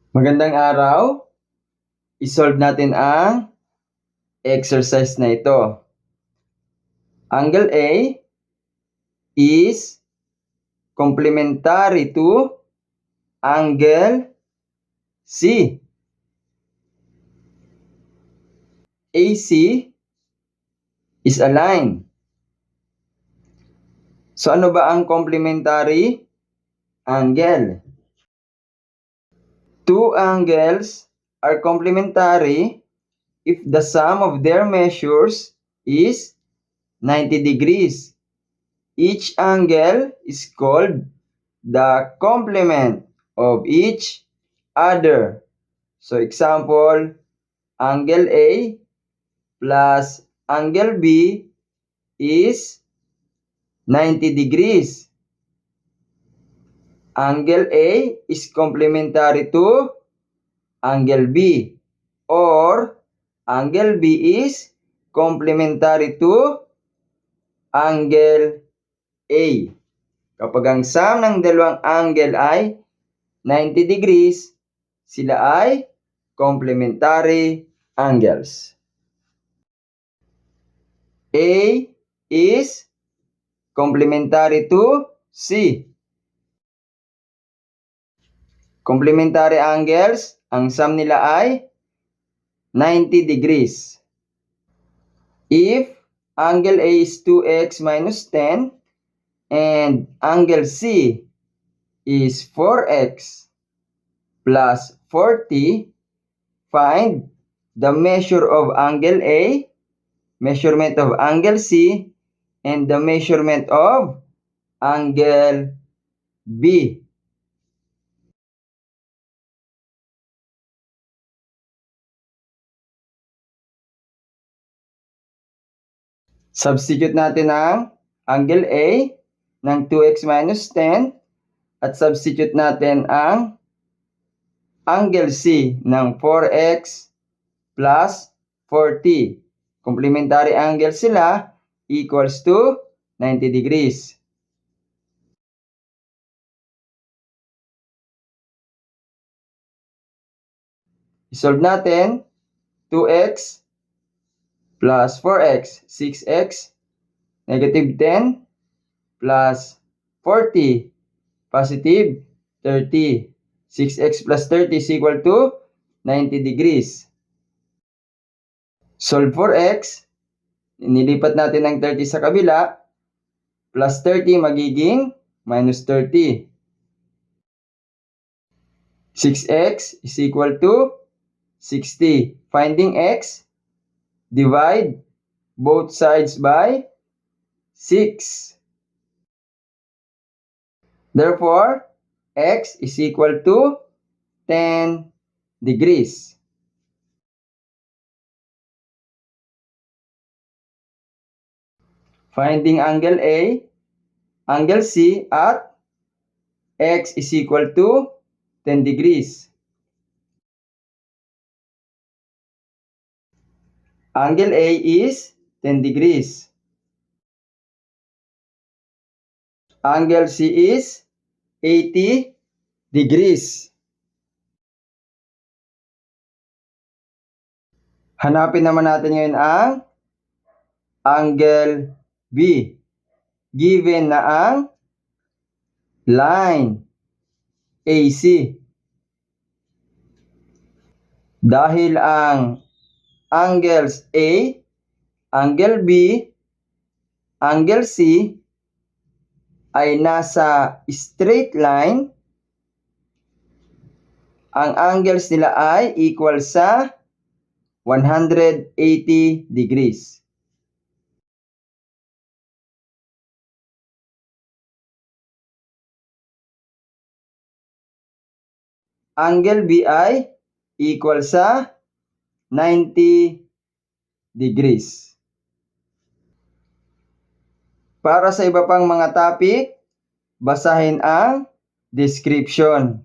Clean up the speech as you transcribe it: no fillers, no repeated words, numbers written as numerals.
Magandang araw. I-solve natin ang exercise na ito. Angle A is complementary to angle C. AC is a line. So ano ba ang complementary angle? Two angles are complementary if the sum of their measures is 90 degrees. Each angle is called the complement of each other. So example, angle A plus angle B is 90 degrees. Angle A is complementary to angle B, or angle B is complementary to angle A. Kapag ang sum ng dalawang angle ay 90 degrees, sila ay complementary angles. A is complementary to C. Complementary angles, ang sum nila ay 90 degrees. If angle A is 2x minus 10 and angle C is 4x plus 40, find the measure of angle A, measurement of angle C, and the measurement of angle B. Substitute natin ang angle A ng 2x minus 10 at substitute natin ang angle C ng 4x plus 40. Complementary angle sila equals to 90 degrees. Isolve natin 2x plus 4x, 6x, negative 10 plus 40, positive 30. 6x plus 30 is equal to 90 degrees. Solve for x. Nilipat natin ang 30 sa kabila. Plus 30 magiging minus 30. 6x is equal to 60. Finding x, divide both sides by 6. Therefore, x is equal to 10 degrees. Finding angle A, angle C at x is equal to 10 degrees. Angle A is 10 degrees. Angle C is 80 degrees. Hanapin naman natin ngayon ang angle B. Given na ang line AC. Dahil ang angles A, angle B, angle C ay nasa straight line, ang angles nila ay equal sa 180 degrees. Angle B ay equal sa 90 degrees. Para sa iba pang mga topic, basahin ang description.